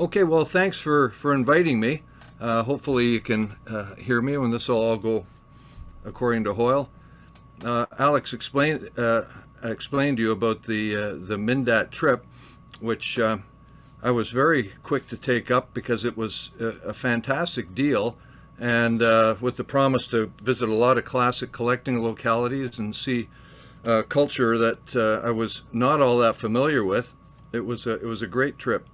Okay, well, thanks for inviting me. Hopefully you can hear me when this will all go according to Hoyle. Alex explained to you about the Mindat trip, which I was very quick to take up because it was a fantastic deal, and with the promise to visit a lot of classic collecting localities and see culture that I was not all that familiar with. It was a great trip.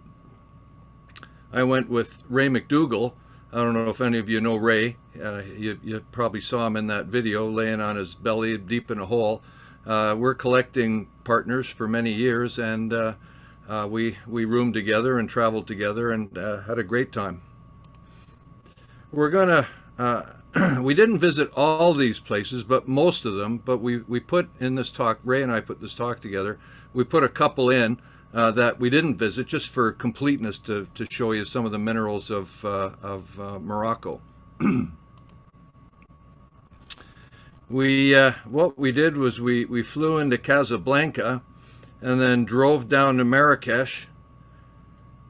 I went with Ray McDougall. I don't know if any of you know Ray. You probably saw him in that video laying on his belly deep in a hole. We're collecting partners for many years, and we roomed together and traveled together and had a great time. We're gonna we didn't visit all these places, but most of them. But we put in this talk, Ray and I put this talk together. We put a couple in that we didn't visit, just for completeness, to show you some of the minerals of Morocco. What we did was we flew into Casablanca and then drove down to Marrakesh,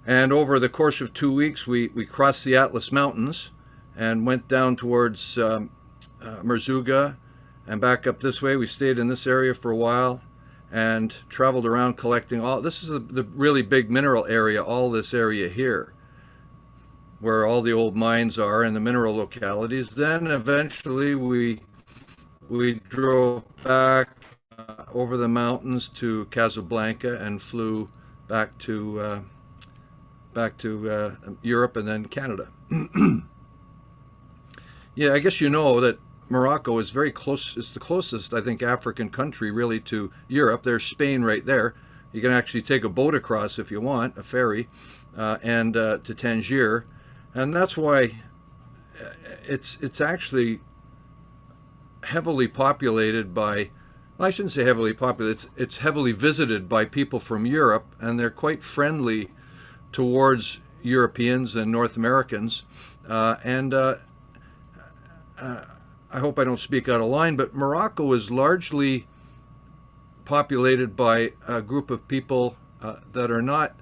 and over the course of 2 weeks we crossed the Atlas Mountains and went down towards Merzouga and back up this way. We stayed in this area for a while and traveled around collecting all. This is the really big mineral area, all this area here, where all the old mines are and the mineral localities. Then eventually we drove back over the mountains to Casablanca and flew back to Europe and then Canada. Yeah, I guess you know that Morocco is very close. It's the closest, I think, African country really to Europe. There's Spain right there. You can actually take a boat across if you want, a ferry, and to Tangier, and that's why it's actually heavily populated by. Well, I shouldn't say heavily populated. It's heavily visited by people from Europe, and they're quite friendly towards Europeans and North Americans, I hope I don't speak out of line, but Morocco is largely populated by a group of people that are not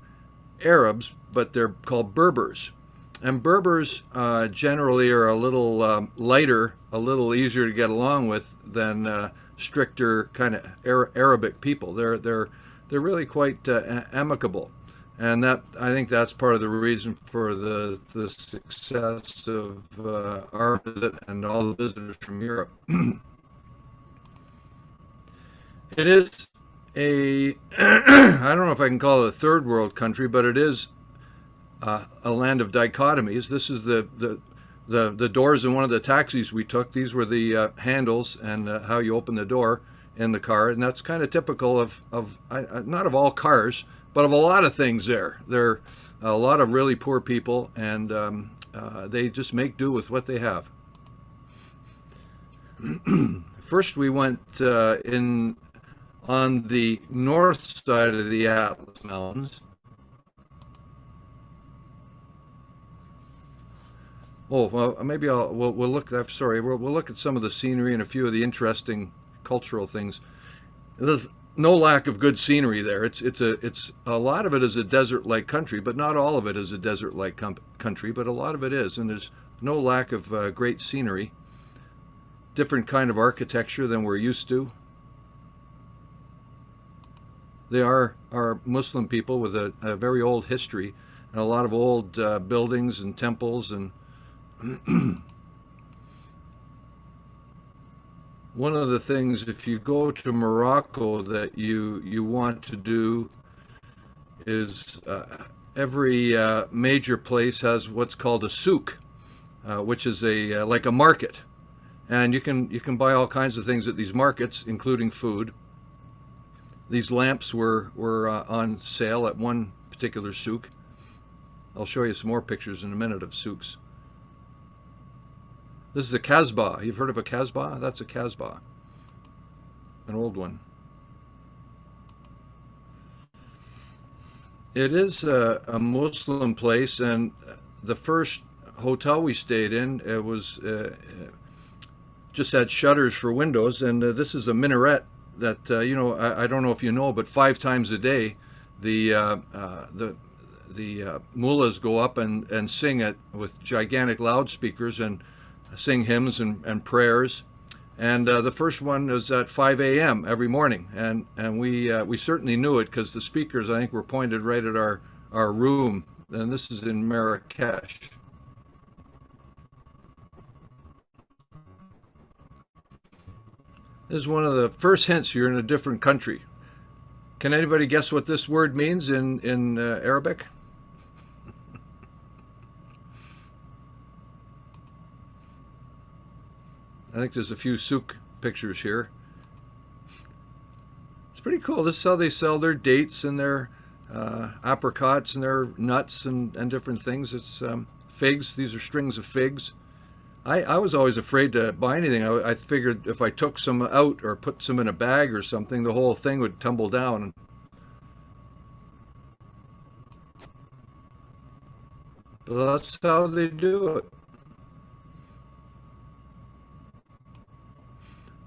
Arabs, but they're called Berbers. And Berbers generally are a little lighter, a little easier to get along with than stricter kind of Arabic people. They're really quite amicable. And that, I think that's part of the reason for the success of our visit and all the visitors from Europe. It is I don't know if I can call it a third world country, but it is a land of dichotomies. This is the doors in one of the taxis we took. These were the handles and how you open the door in the car. And that's kind of typical of not of all cars, but of a lot of things there. There are a lot of really poor people, and they just make do with what they have. First, we went in on the north side of the Atlas Mountains. Oh, well, maybe we'll look. I'm sorry. We'll look at some of the scenery and a few of the interesting cultural things. There's no lack of good scenery there. It's a lot of it is a desert-like country, but not all of it is a desert-like country. But a lot of it is, and there's no lack of great scenery. Different kind of architecture than we're used to. They are Muslim people with a very old history and a lot of old buildings and temples and. One of the things, if you go to Morocco, that you want to do is every major place has what's called a souk, which is like a market, and you can buy all kinds of things at these markets, including food. These lamps were on sale at one particular souk. I'll show you some more pictures in a minute of souks. This is a Kasbah. You've heard of a Kasbah? That's a Kasbah, an old one. It is a Muslim place, and the first hotel we stayed in, it was just had shutters for windows, and this is a minaret that I don't know if you know, but 5 times a day, the mullahs go up and sing it with gigantic loudspeakers and sing hymns and prayers. And the first one was at 5 a.m. every morning, and we certainly knew it because the speakers, I think, were pointed right at our room. And this is in Marrakesh. This is one of the first hints you're in a different country. Can anybody guess what this word means in Arabic? I think there's a few souk pictures here. It's pretty cool. This is how they sell their dates and their apricots and their nuts and different things. It's figs. These are strings of figs. I was always afraid to buy anything. I figured if I took some out or put some in a bag or something, the whole thing would tumble down. But that's how they do it.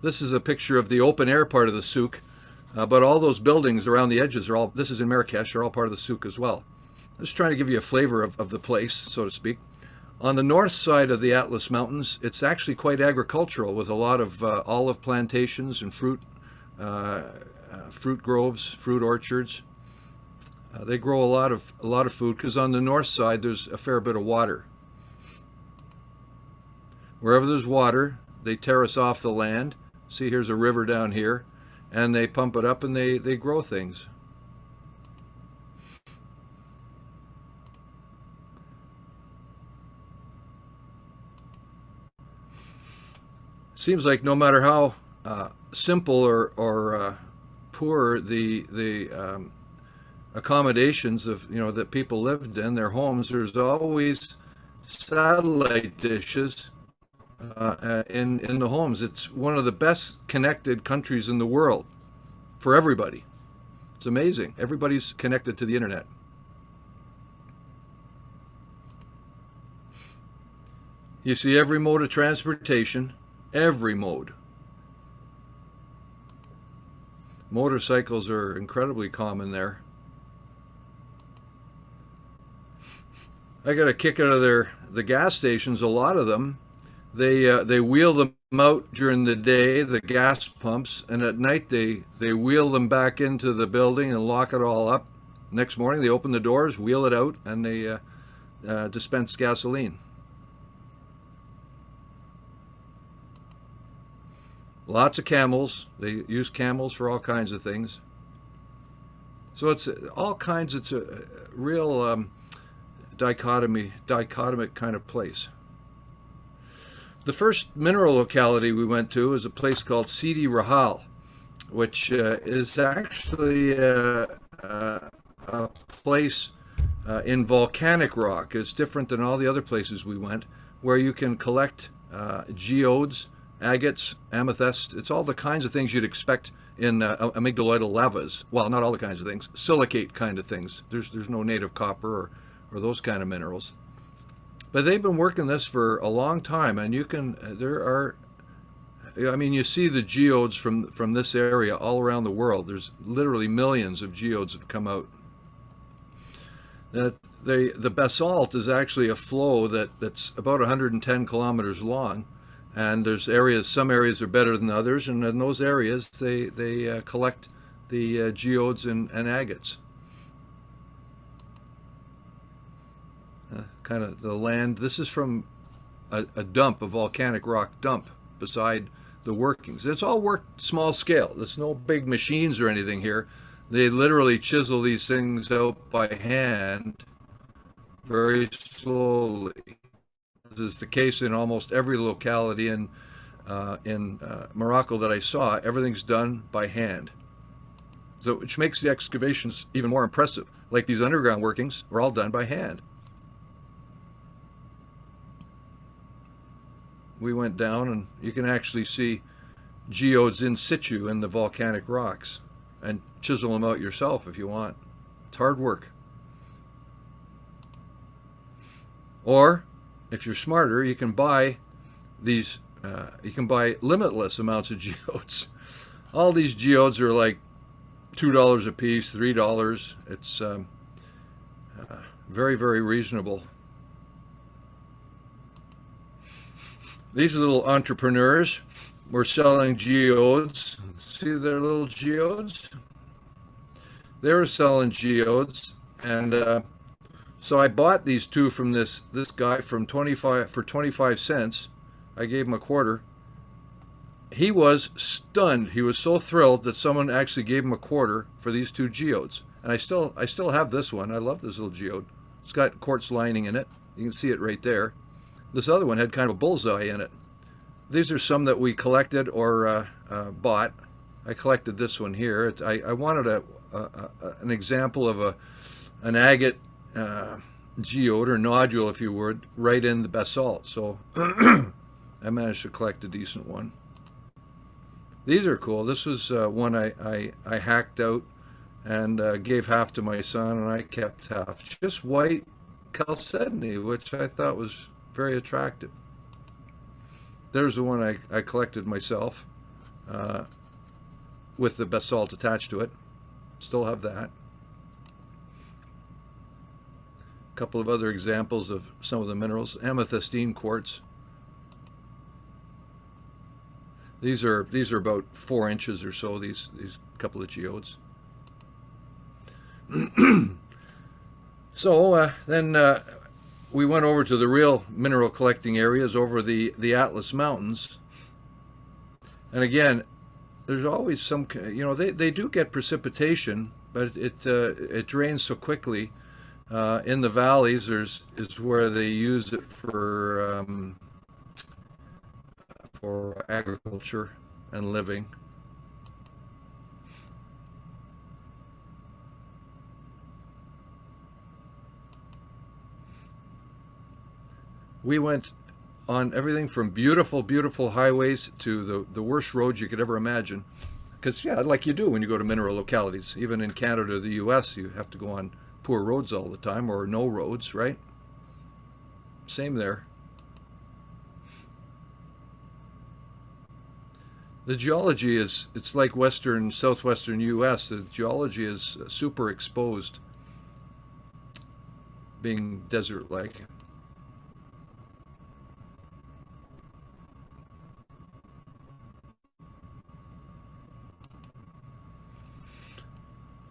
This is a picture of the open air part of the souk, but all those buildings around the edges are all, this is in Marrakesh, are all part of the souk as well. I'm just trying to give you a flavor of the place, so to speak. On the north side of the Atlas Mountains, it's actually quite agricultural with a lot of olive plantations and fruit groves, fruit orchards. They grow a lot of food because on the north side there's a fair bit of water. Wherever there's water, they terrace off the land. See, here's a river down here, and they pump it up and they grow things. Seems like no matter how simple or poor the accommodations of that people lived in, their homes, there's always satellite dishes in the homes. It's one of the best connected countries in the world for everybody. It's amazing. Everybody's connected to the internet. You see every mode of transportation, every mode. Motorcycles are incredibly common there. I got a kick out of the gas stations, a lot of them. They wheel them out during the day, the gas pumps, and at night they wheel them back into the building and lock it all up. Next morning they open the doors, wheel it out, and they dispense gasoline. Lots of camels. They use camels for all kinds of things. So it's all kinds. It's a real dichotomic kind of place. The first mineral locality we went to is a place called Sidi Rahal, which is actually a place in volcanic rock. It's different than all the other places we went, where you can collect geodes, agates, amethyst. It's all the kinds of things you'd expect in amygdaloidal lavas. Well, not all the kinds of things. Silicate kind of things. There's no native copper or those kind of minerals. But they've been working this for a long time, and you see the geodes from this area all around the world. There's literally millions of geodes have come out. The basalt is actually a flow that's about 110 kilometers long, and there's some areas are better than others, and in those areas they collect the geodes and agates. Kind of the land. This is from a dump, a volcanic rock dump beside the workings. It's all worked small scale. There's no big machines or anything here. They literally chisel these things out by hand very slowly. This is the case in almost every locality in Morocco that I saw. Everything's done by hand, so which makes the excavations even more impressive. Like these underground workings were all done by hand. We went down and you can actually see geodes in situ in the volcanic rocks and chisel them out yourself if you want. It's hard work. Or if you're smarter, you can buy these, you can buy limitless amounts of geodes. All these geodes are like $2 a piece, $3. It's Very, very reasonable. These little entrepreneurs were selling geodes. See their little geodes? They were selling geodes, and so I bought these two from this guy for 25 cents. I gave him a quarter. He was stunned. He was so thrilled that someone actually gave him a quarter for these two geodes. And I still have this one. I love this little geode. It's got quartz lining in it. You can see it right there. This other one had kind of a bullseye in it. These are some that we collected or bought. I collected this one here. I wanted an example of an agate geode or nodule, if you would, right in the basalt. So I managed to collect a decent one. These are cool. This was one I hacked out and gave half to my son, and I kept half. Just white chalcedony, which I thought was very attractive. There's the one I collected myself with the basalt attached to it. Still have that. A couple of other examples of some of the minerals. Amethystine quartz. These are about 4 inches or so, these couple of geodes. So then we went over to the real mineral collecting areas over the Atlas Mountains. And again, there's always some, you know, they do get precipitation, but it drains so quickly. In the valleys, is where they use it for agriculture and living. We went on everything from beautiful, beautiful highways to the worst roads you could ever imagine. Because, yeah, like you do when you go to mineral localities. Even in Canada or the US, you have to go on poor roads all the time, or no roads, right? Same there. The geology it's like southwestern US. The geology is super exposed, being desert-like.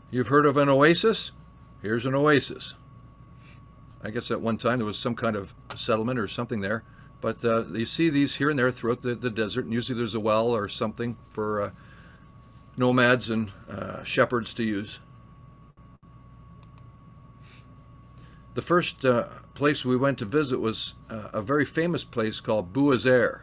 You've heard of an oasis? Here's an oasis. I guess at one time there was some kind of settlement or something there. But you see these here and there throughout the desert, and usually there's a well or something for nomads and shepherds to use. The first place we went to visit was a very famous place called Azzer.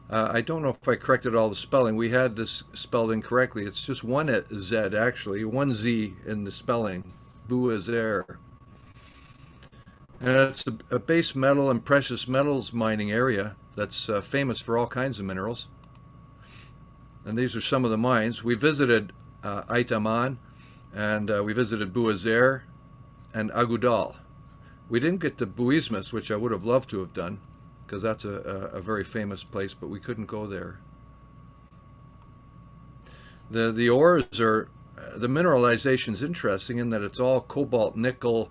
I don't know if I corrected all the spelling. We had this spelled incorrectly. It's just one Z, actually, one Z in the spelling, Azzer. And it's a base metal and precious metals mining area that's famous for all kinds of minerals. And these are some of the mines. We visited Ait Aman, and we visited Azzer and Agudal. We didn't get to Buismas, which I would have loved to have done, because that's a very famous place, but we couldn't go there. The ores are, the mineralization is interesting in that it's all cobalt, nickel,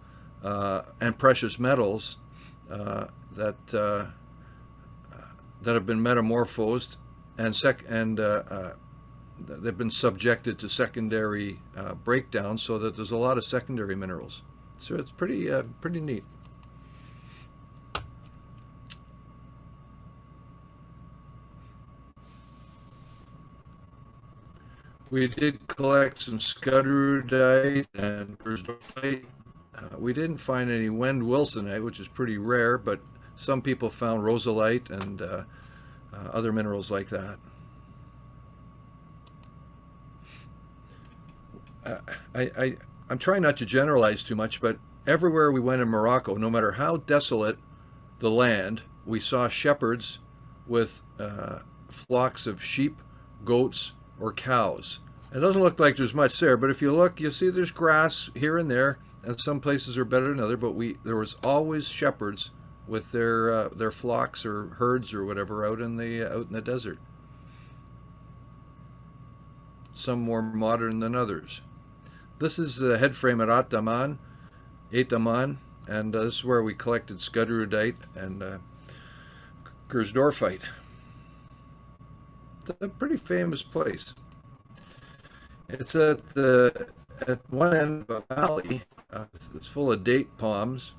and precious metals that have been metamorphosed and they've been subjected to secondary breakdown, so that there's a lot of secondary minerals. So it's pretty neat. We did collect some scudderudite and bereft. We didn't find any Wend-Wilsonite, which is pretty rare, but some people found rosalite and other minerals like that. I'm trying not to generalize too much, but everywhere we went in Morocco, no matter how desolate the land, we saw shepherds with flocks of sheep, goats, or cows. It doesn't look like there's much there, but if you look, you see there's grass here and there, and some places are better than others, but there was always shepherds with their flocks or herds or whatever out in the desert. Some more modern than others. This is the head frame at Ait Aman Etaman, and this is where we collected scudderudite and Gersdorfite. It's a pretty famous place. It's at one end of a valley. It's full of date palms.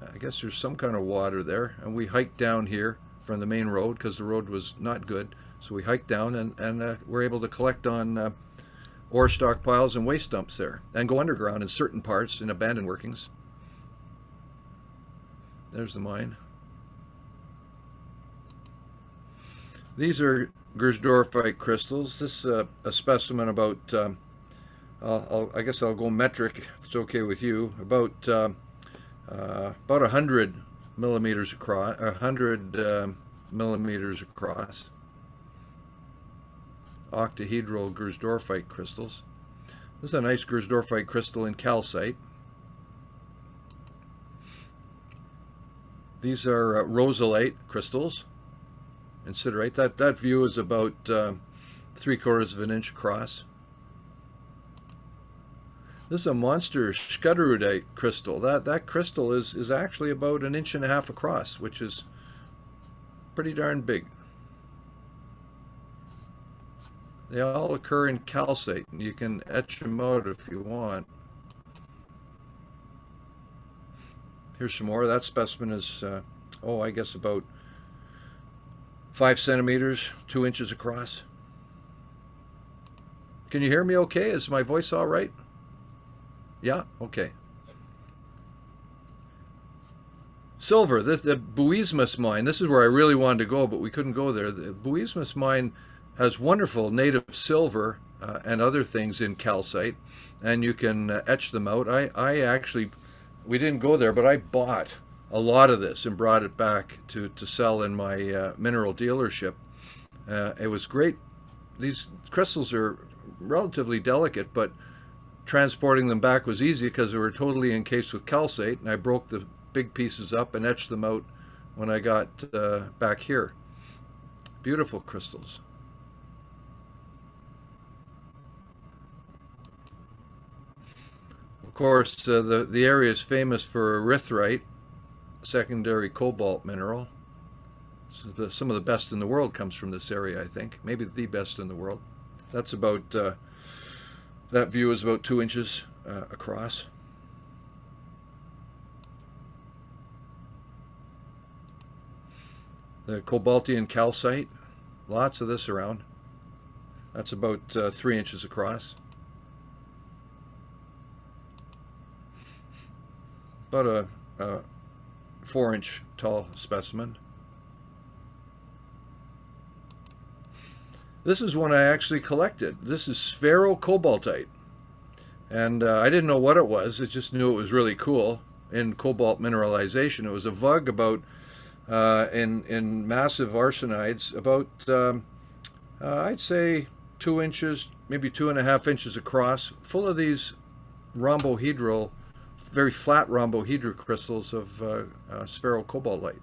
I guess there's some kind of water there, and we hiked down here from the main road because the road was not good. So we hiked down and we're able to collect on ore stockpiles and waste dumps there, and go underground in certain parts in abandoned workings. There's the mine. These are Gersdorfite crystals. This is a specimen about, I guess I'll go metric if it's okay with you, about 100 millimeters across, 100 millimeters across. Octahedral Gersdorfite crystals. This is a nice Gersdorfite crystal in calcite. These are rosalite crystals in siderite. That view is about 3/4 of an inch across. This is a monster scudderudite crystal. That crystal is actually about 1.5 inches across, which is pretty darn big. They all occur in calcite, and you can etch them out if you want. Here's some more. That specimen is, I guess about 5 centimeters, 2 inches across. Can you hear me okay? Is my voice all right? Yeah? Okay. Silver, the Buismas mine. This is where I really wanted to go, but we couldn't go there. The Buismas mine has wonderful native silver and other things in calcite, and you can etch them out. I actually, we didn't go there, but I bought a lot of this and brought it back to sell in my mineral dealership. It was great. These crystals are relatively delicate, but transporting them back was easy because they were totally encased with calcite, and I broke the big pieces up and etched them out when I got back here. Beautiful crystals. Of course, the area is famous for erythrite, secondary cobalt mineral. So some of the best in the world comes from this area, I think. Maybe the best in the world. That's about, that view is about 2 inches across. The Cobaltian calcite, lots of this around. That's about 3 inches across. About a 4-inch tall specimen. This is one I actually collected. This is sphero-cobaltite. And I didn't know what it was. I just knew it was really cool in cobalt mineralization. It was a vug about, in massive arsenides, about, I'd say 2 inches, maybe 2.5 inches across, full of these rhombohedral, very flat rhombohedral crystals of sphero-cobaltite.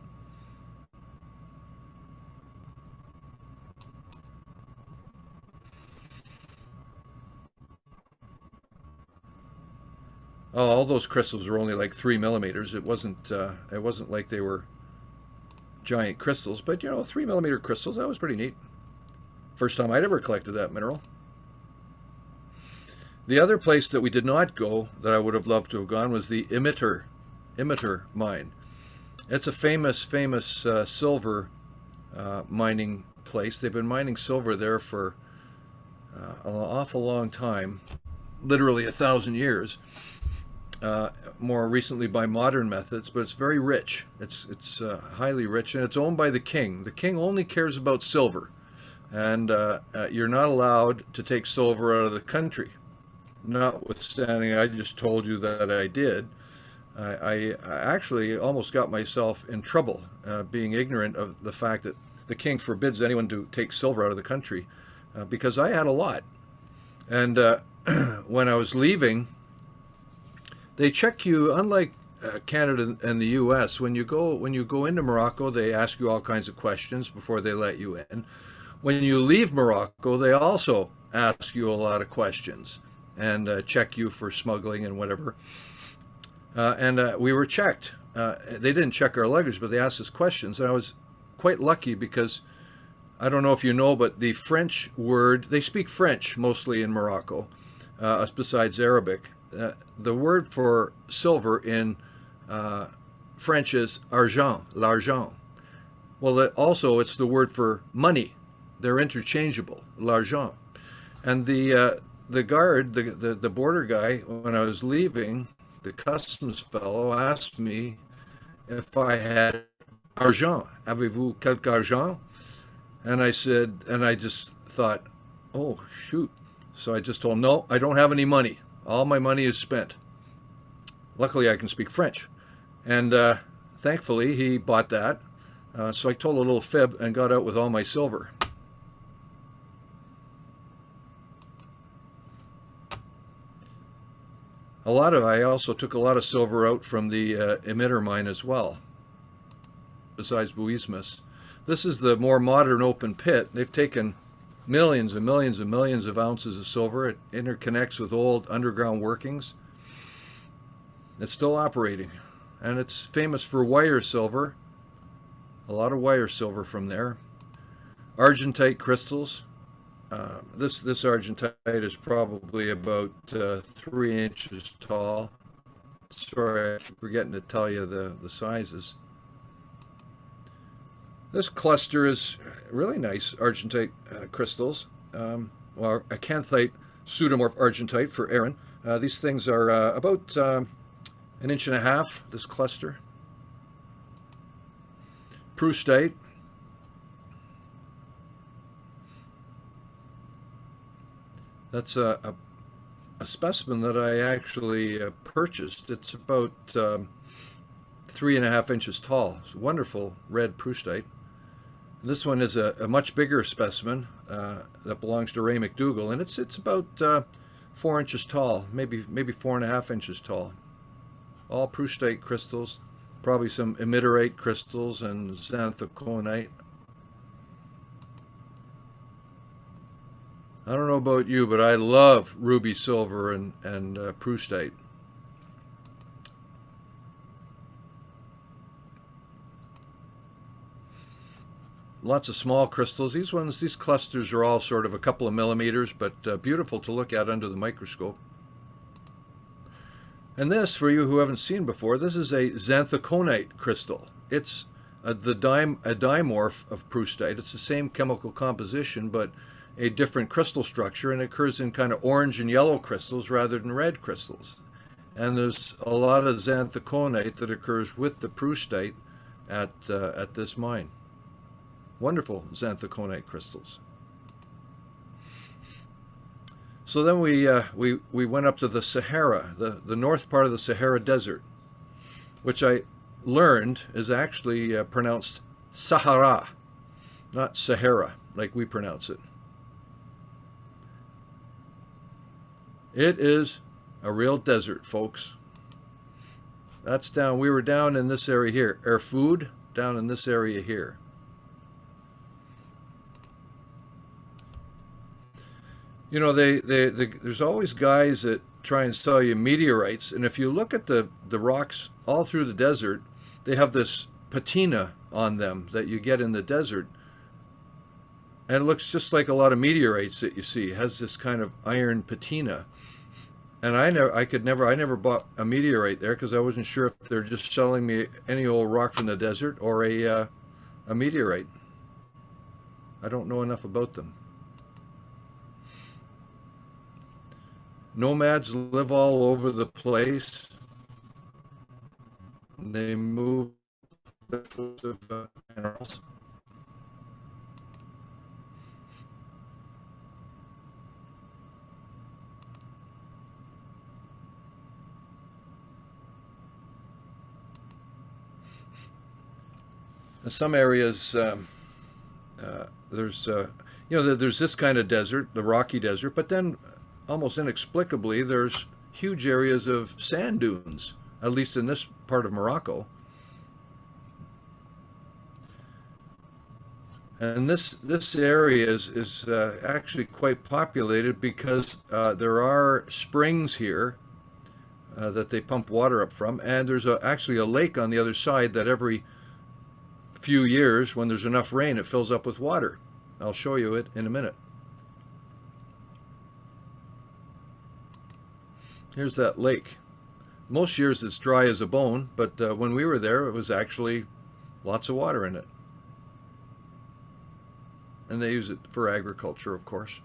Oh, all those crystals were only like 3 millimeters. It wasn't like they were giant crystals, but 3 millimeter crystals, that was pretty neat. First time I'd ever collected that mineral. The other place that we did not go that I would have loved to have gone was the Imiter mine. It's a famous silver mining place. They've been mining silver there for an awful long time, literally 1,000 years. More recently by modern methods, but it's very rich. It's highly rich, and it's owned by the king. The king only cares about silver, and you're not allowed to take silver out of the country. Notwithstanding, I just told you that I did. I actually almost got myself in trouble being ignorant of the fact that the king forbids anyone to take silver out of the country because I had a lot. And when I was leaving, they check you, unlike Canada and the US, when you go into Morocco, they ask you all kinds of questions before they let you in. When you leave Morocco, they also ask you a lot of questions and check you for smuggling and whatever. and we were checked. They didn't check our luggage, but they asked us questions, and I was quite lucky because I don't know if you know, but the French word, they speak French mostly in Morocco, besides Arabic. The word for silver in French is argent, l'argent. Well, also it's the word for money. They're interchangeable, l'argent. And the guard, the border guy, when I was leaving, the customs fellow asked me if I had argent. Avez-vous quelque argent? And I said, and I just thought, oh, shoot. So I just told him, no, I don't have any money. All my money is spent. Luckily, I can speak French. And thankfully, he bought that. So I told a little fib and got out with all my silver. I also took a lot of silver out from the Imiter mine as well, besides Buismas. This is the more modern open pit. They've taken millions and millions and millions of ounces of silver. It interconnects with old underground workings. It's still operating, and it's famous for wire silver. A lot of wire silver from there. Argentite crystals. This argentite is probably about 3 inches tall. Sorry, I keep forgetting to tell you the sizes. This cluster is really nice argentite crystals, or acanthite pseudomorph argentite for Aaron. These things are about 1.5 inches, this cluster. Proustite. That's a specimen that I actually purchased. It's about 3.5 inches tall. It's a wonderful red proustite. This one is a much bigger specimen that belongs to Ray McDougall, and it's about 4 inches tall, maybe 4.5 inches tall. All proustite crystals, probably some imiterite crystals and xanthoconite. I don't know about you, but I love ruby silver and proustite. Lots of small crystals. These clusters are all sort of a couple of millimeters, but beautiful to look at under the microscope. And this, for you who haven't seen before, this is a xanthoconite crystal. It's a dimorph of proustite. It's the same chemical composition, but a different crystal structure, and it occurs in kind of orange and yellow crystals rather than red crystals. And there's a lot of xanthoconite that occurs with the proustite at this mine. Wonderful xanthoconite crystals. So then we went up to the Sahara, the north part of the Sahara Desert, which I learned is actually pronounced Sahara, not Sahara like we pronounce it. It is a real desert, folks. That's down. We were down in this area here. Erfoud, down in this area here. You know, there's always guys that try and sell you meteorites, and if you look at the rocks all through the desert, they have this patina on them that you get in the desert, and it looks just like a lot of meteorites that you see. It has this kind of iron patina, and I never bought a meteorite there because I wasn't sure if they're just selling me any old rock from the desert or a meteorite. I don't know enough about them. Nomads live all over the place. They move of minerals. In some areas, there's there's this kind of desert, the rocky desert, but then almost inexplicably, there's huge areas of sand dunes, at least in this part of Morocco. And this area is actually quite populated because there are springs here that they pump water up from, and there's actually a lake on the other side that every few years, when there's enough rain, it fills up with water. I'll show you it in a minute. Here's that lake. Most years it's dry as a bone, but when we were there, it was actually lots of water in it. And they use it for agriculture, of course.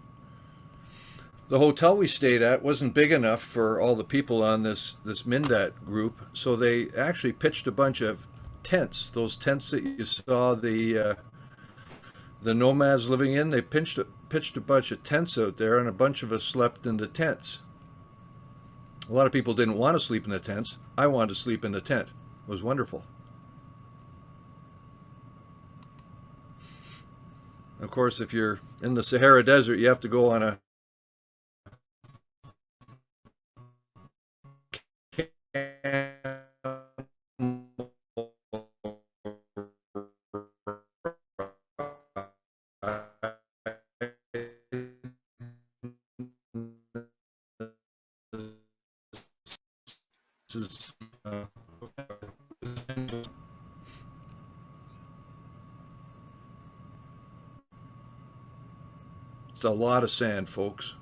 The hotel we stayed at wasn't big enough for all the people on this Mindat group, so they actually pitched a bunch of tents. Those tents that you saw the nomads living in, they pitched a bunch of tents out there, and a bunch of us slept in the tents. A lot of people didn't want to sleep in the tents. I wanted to sleep in the tent. It was wonderful. Of course, if you're in the Sahara Desert, you have to go on a it's a lot of sand, folks.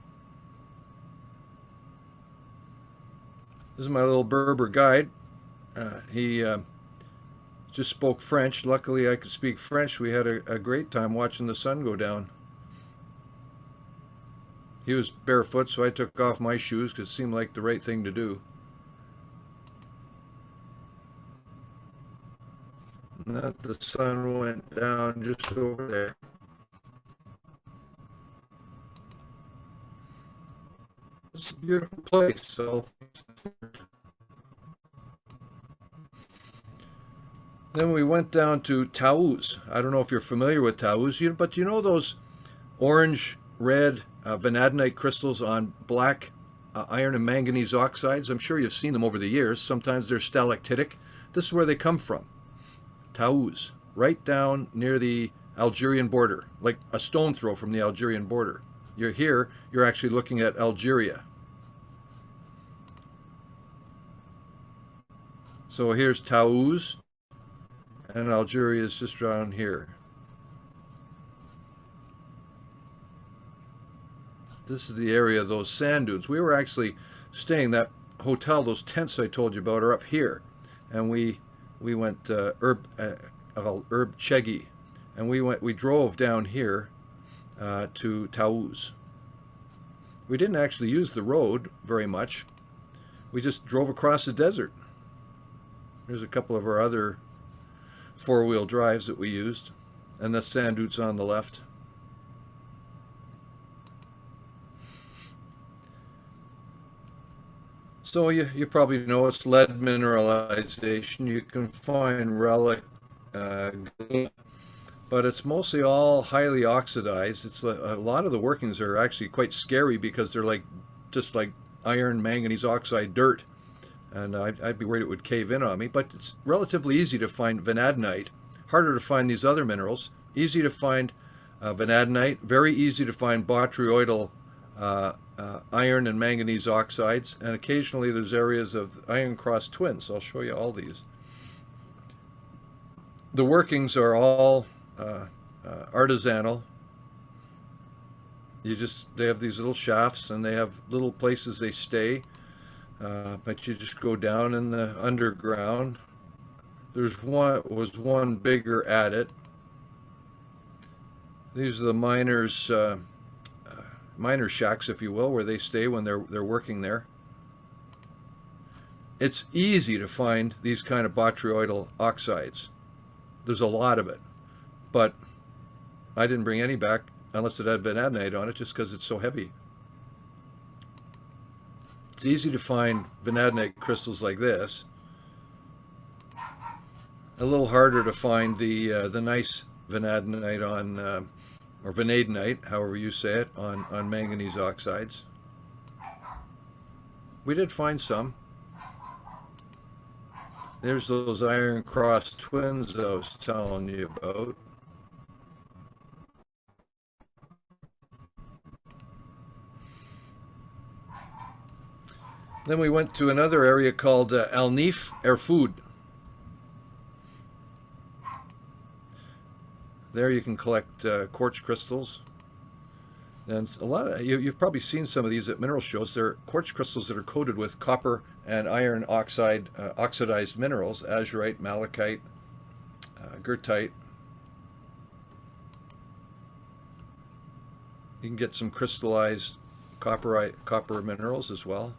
This is my little Berber guide. He just spoke French. Luckily, I could speak French. We had a great time watching the sun go down. He was barefoot, so I took off my shoes because it seemed like the right thing to do. And that the sun went down just over there. It's a beautiful place. So then we went down to Taouz. I don't know if you're familiar with Taouz, but you know those orange, red vanadinite crystals on black iron and manganese oxides? I'm sure you've seen them over the years. Sometimes they're stalactitic. This is where they come from. Taouz, right down near the Algerian border, like a stone throw from the Algerian border. You're here, you're actually looking at Algeria. So here's Taouz, and Algeria is just around here. This is the area of those sand dunes. We were actually staying, that hotel, those tents I told you about are up here. And we went Erb Chegi, and we drove down here to Taouz. We didn't actually use the road very much. We just drove across the desert. There's a couple of our other four-wheel drives that we used, and the sand dunes on the left. So you probably know it's lead mineralization. You can find relic, but it's mostly all highly oxidized. It's a lot of the workings are actually quite scary because they're just like iron manganese oxide dirt, and I'd be worried it would cave in on me. But it's relatively easy to find vanadinite. Harder to find these other minerals. Easy to find vanadinite. Very easy to find botryoidal iron and manganese oxides, and occasionally there's areas of iron cross twins. I'll show you all these. The workings are all artisanal. They have these little shafts, and they have little places they stay, but you just go down in the underground. Was one bigger at it. These are the miners' miner shacks, if you will, where they stay when they're working there. It's easy to find these kind of botryoidal oxides. There's a lot of it, but I didn't bring any back unless it had vanadinite on it, just because it's so heavy. It's easy to find vanadinite crystals like this. A little harder to find the nice vanadinite on or vanadinite, however you say it, on manganese oxides. We did find some. There's those iron cross twins I was telling you about. Then we went to another area called Al Nif Erfoud. There you can collect quartz crystals. And a lot of you've probably seen some of these at mineral shows. They're quartz crystals that are coated with copper and iron oxide, oxidized minerals, azurite, malachite, goethite. You can get some crystallized copper minerals as well.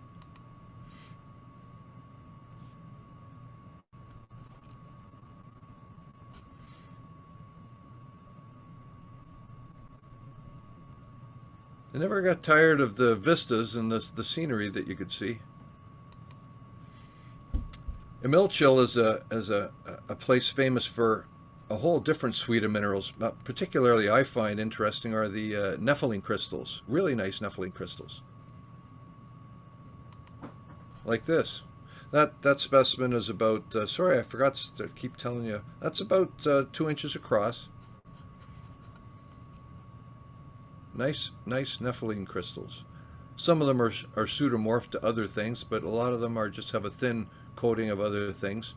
I never got tired of the vistas and the scenery that you could see. Imilchil is a place famous for a whole different suite of minerals. Particularly, I find interesting are the nepheline crystals. Really nice nepheline crystals, like this. That specimen is about. Sorry, I forgot to keep telling you. That's about 2 inches across. Nice nepheline crystals. Some of them are pseudomorph to other things, but a lot of them are just have a thin coating of other things.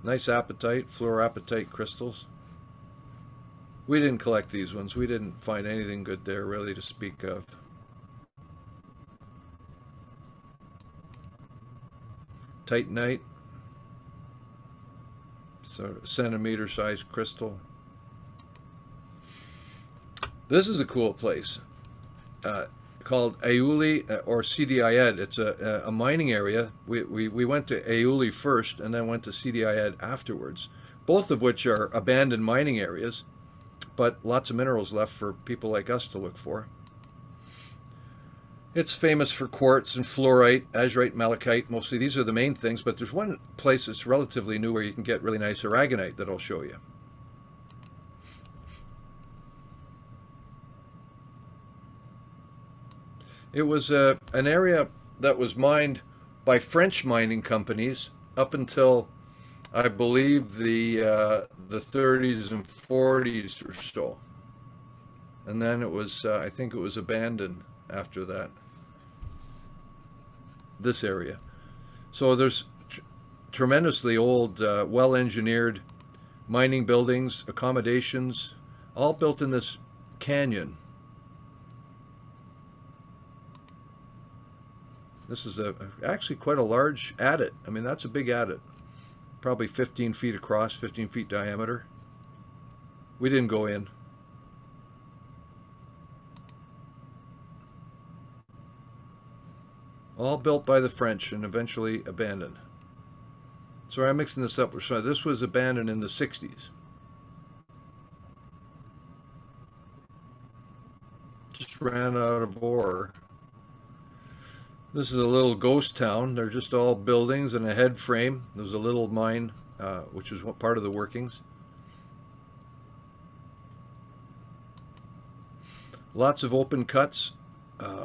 Nice apatite, fluorapatite crystals. We didn't collect these ones. We didn't find anything good there really to speak of. Titanite, sort of centimeter sized crystal. This is a cool place called Aouli or Sidi. It's a mining area. We went to Aouli first and then went to Sidi afterwards, both of which are abandoned mining areas, but lots of minerals left for people like us to look for. It's famous for quartz and fluorite, azurite, malachite. Mostly these are the main things, but there's one place that's relatively new where you can get really nice aragonite that I'll show you. It was an area that was mined by French mining companies up until, I believe, the 30s and 40s or so, and then it was, I think, it was abandoned after that. This area, so there's tremendously old, well-engineered mining buildings, accommodations, all built in this canyon. This is actually quite a large adit. I mean, that's a big adit. Probably 15 feet across, 15 feet diameter. We didn't go in. All built by the French and eventually abandoned. Sorry, I'm mixing this up. So this was abandoned in the 60s. Just ran out of ore. This is a little ghost town. They're just all buildings and a head frame. There's a little mine, which was part of the workings. Lots of open cuts,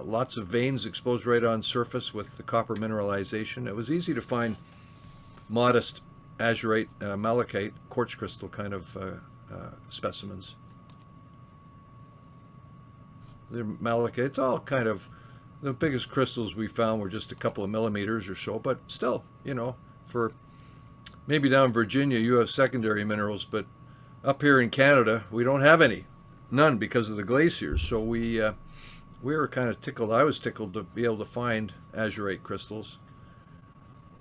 lots of veins exposed right on surface with the copper mineralization. It was easy to find modest azurite, malachite, quartz crystal kind of specimens. They're malachite. It's all kind of. The biggest crystals we found were just a couple of millimeters or so, but still, you know, for maybe down in Virginia you have secondary minerals, but up here in Canada we don't have any, none, because of the glaciers. So we were kind of tickled. I was tickled to be able to find azurite crystals,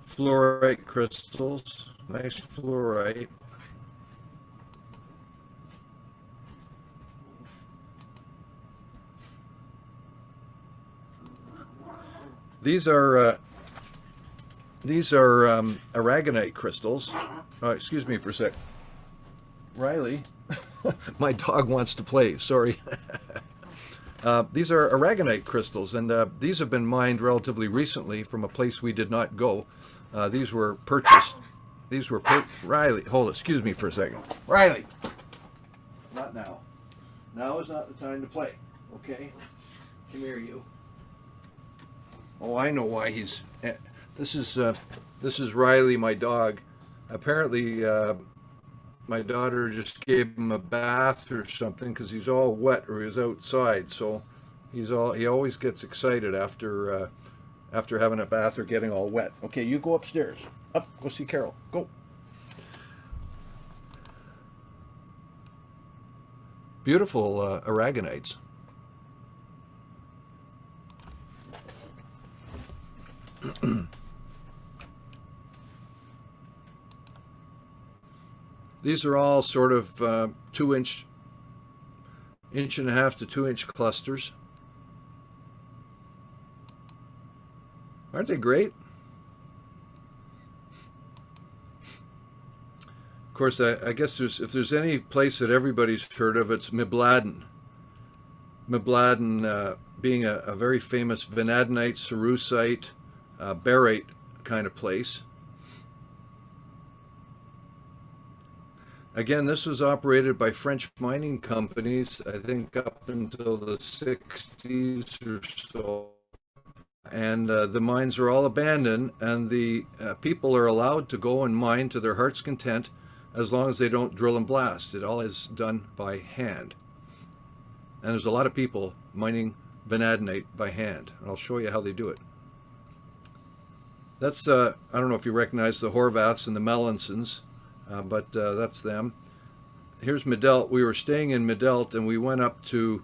fluorite crystals, nice fluorite. These are Aragonite crystals. Excuse me for a sec. Riley, my dog wants to play. Sorry. These are Aragonite crystals, and these have been mined relatively recently from a place we did not go. These were purchased. Riley, hold it. Excuse me for a second. Riley, not now. Now is not the time to play. Okay, come here, you. Oh, I know why he's. This is Riley, my dog. Apparently, my daughter just gave him a bath or something because he's all wet or he's outside. So He always gets excited after having a bath or getting all wet. Okay, you go upstairs. Up, go see Carol. Go. Beautiful Aragonites. These are all sort of 2-inch, inch and a half to 2-inch clusters. Aren't they great? Of course, I guess if there's any place that everybody's heard of, it's Mibladen. Mibladen being a very famous vanadinite, cerussite, barite kind of place. Again, this was operated by French mining companies, I think up until the 60s or so. And the mines are all abandoned, and the people are allowed to go and mine to their heart's content as long as they don't drill and blast. It all is done by hand. And there's a lot of people mining vanadinite by hand. And I'll show you how they do it. That's, I don't know if you recognize the Horvaths and the Melansons, but that's them. Here's Midelt. We were staying in Midelt, and we went up to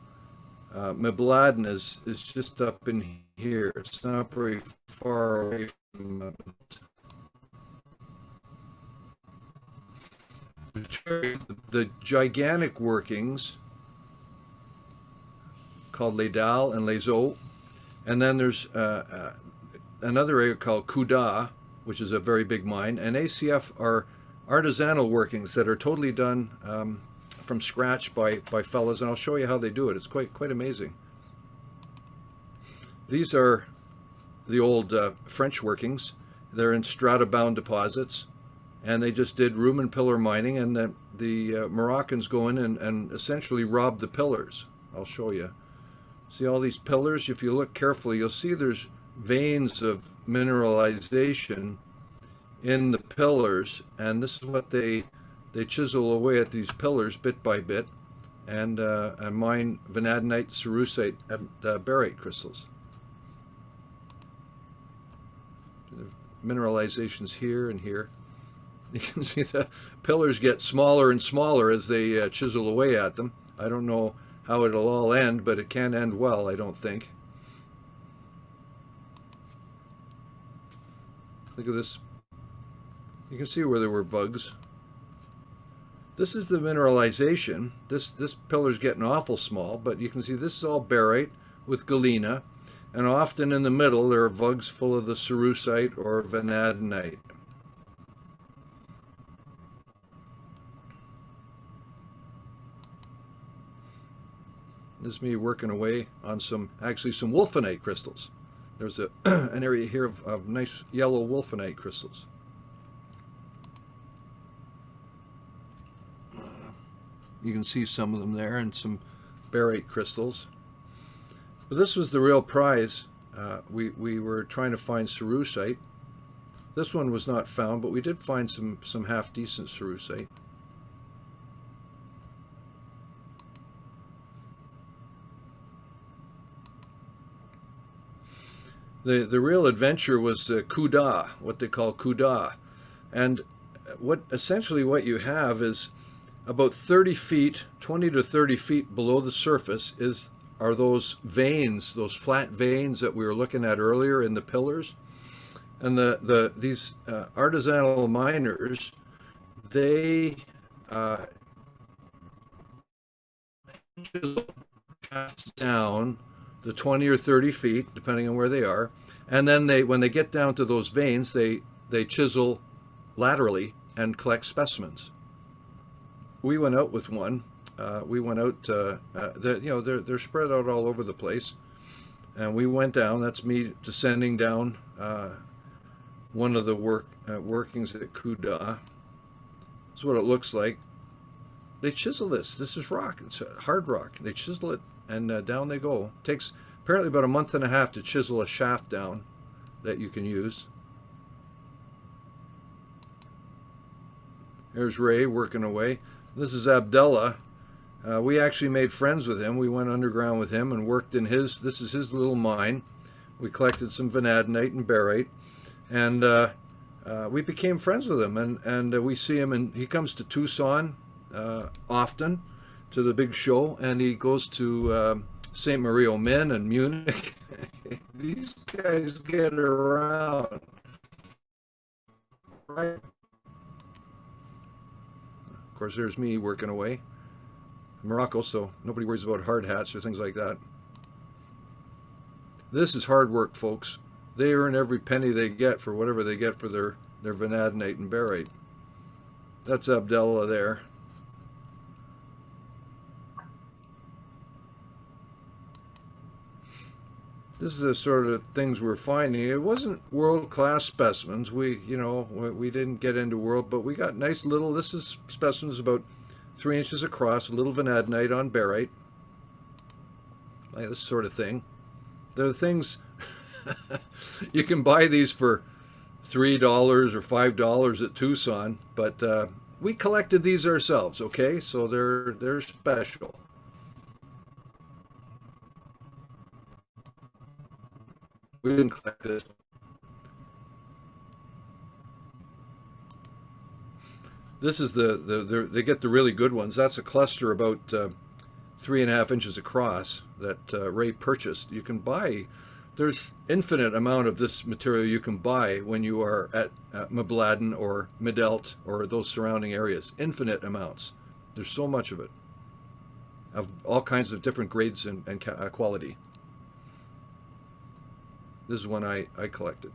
Mibladen is just up in here. It's not very far away from the gigantic workings called Les Dalles and Les Eaux, and then there's another area called Koudia, which is a very big mine, and ACF are artisanal workings that are totally done from scratch by fellas, and I'll show you how they do it. It's quite amazing. These are the old French workings. They're in strata-bound deposits, and they just did room and pillar mining, and the Moroccans go in and essentially rob the pillars. I'll show you. See all these pillars? If you look carefully, you'll see there's veins of mineralization in the pillars, and this is what they chisel away at these pillars bit by bit, and mine vanadinite, cerussite, and barite crystals. Mineralizations here and here. You can see the pillars get smaller and smaller as they chisel away at them. I don't know how it'll all end, but it can't end well, I don't think. Look at this. You can see where there were vugs. This is the mineralization. This pillar's getting awful small, but you can see this is all barite with galena, and often in the middle there are vugs full of the cerussite or vanadinite. This is me working away on actually some wolfenite crystals. There's an area here of nice yellow wolfenite crystals. You can see some of them there, and some barite crystals. But this was the real prize. We were trying to find cerussite. This one was not found, but we did find some half-decent cerussite. The real adventure was Koudia, what they call Koudia. And essentially what you have is about 30 feet, 20 to 30 feet below the surface are those veins, those flat veins that we were looking at earlier in the pillars. And these artisanal miners, they chisel shafts down the 20 or 30 feet, depending on where they are, and then when they get down to those veins, they chisel laterally and collect specimens. We went out with one. We went out. They're spread out all over the place, and we went down. That's me descending down one of the workings at Koudia. That's what it looks like. They chisel this. This is rock. It's hard rock. They chisel it, and down they go. It takes apparently about a month and a half to chisel a shaft down that you can use. There's Ray working away. This is Abdullah. We actually made friends with him. We went underground with him and worked in this is his little mine. We collected some vanadinite and barite, and we became friends with him. And we see him, and he comes to Tucson often to the big show, and he goes to St. Marie aux Mines and Munich. These guys get around, right? Of course, there's me working away. Morocco, so nobody worries about hard hats or things like that. This is hard work, folks. They earn every penny they get for whatever they get for their vanadinite and barite. That's Abdallah there. This is the sort of things we're finding. It wasn't world-class specimens. We didn't get into world, but we got nice little, this is specimens about 3 inches across, a little vanadinite on barite, like this sort of thing. They're things, you can buy these for $3 or $5 at Tucson, but we collected these ourselves, okay? So they're special. We didn't collect this. This is they get the really good ones. That's a cluster about 3.5 inches across that Ray purchased. You can buy, there's infinite amount of this material you can buy when you are at Mibladen or Midelt or those surrounding areas. Infinite amounts. There's so much of it, of all kinds of different grades and quality. This is one I collected.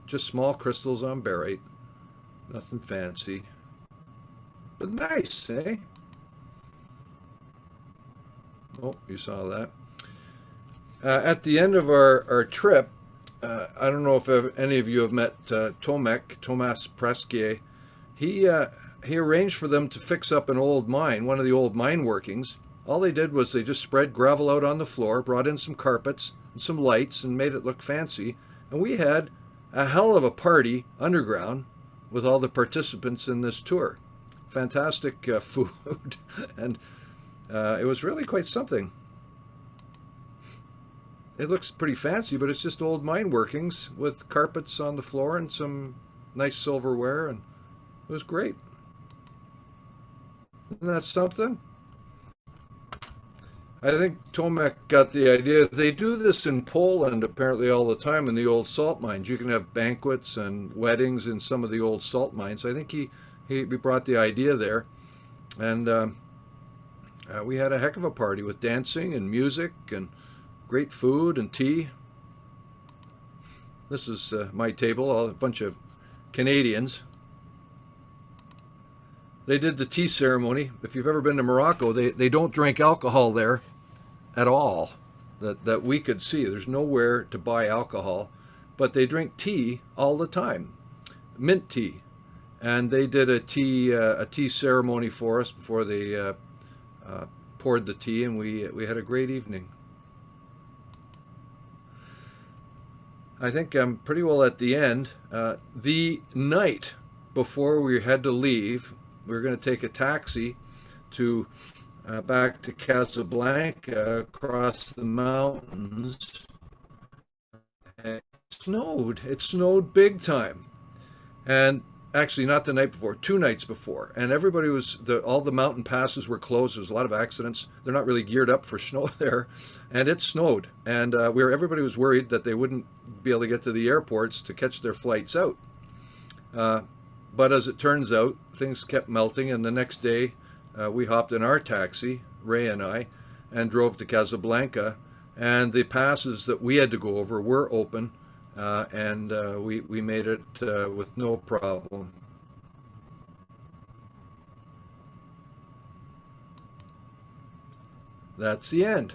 Just small crystals on barite. Nothing fancy. But nice, eh? Oh, you saw that. At the end of our trip, I don't know if any of you have met Thomas Presquier. He arranged for them to fix up an old mine, one of the old mine workings. All they did was they just spread gravel out on the floor, brought in some carpets and some lights, and made it look fancy. And we had a hell of a party underground with all the participants in this tour. Fantastic food, and it was really quite something. It looks pretty fancy, but it's just old mine workings with carpets on the floor and some nice silverware, and it was great. Isn't that something? I think Tomek got the idea. They do this in Poland apparently all the time in the old salt mines. You can have banquets and weddings in some of the old salt mines. I think he brought the idea there, and we had a heck of a party with dancing and music and great food and tea. This is my table, a bunch of Canadians. They did the tea ceremony. If you've ever been to Morocco, they don't drink alcohol there at all, that we could see. There's nowhere to buy alcohol, but they drink tea all the time, mint tea. And they did a tea ceremony for us before they poured the tea, and we had a great evening. I think I'm pretty well at the end. The night before we had to leave, we were going to take a taxi to back to Casablanca across the mountains. It snowed. It snowed big time, and actually not the night before, 2 nights before, and everybody was, all the mountain passes were closed. There was a lot of accidents. They're not really geared up for snow there, and it snowed, and everybody was worried that they wouldn't be able to get to the airports to catch their flights out. But as it turns out, things kept melting, and the next day we hopped in our taxi, Ray and I, and drove to Casablanca, and the passes that we had to go over were open. And we made it with no problem. That's the end.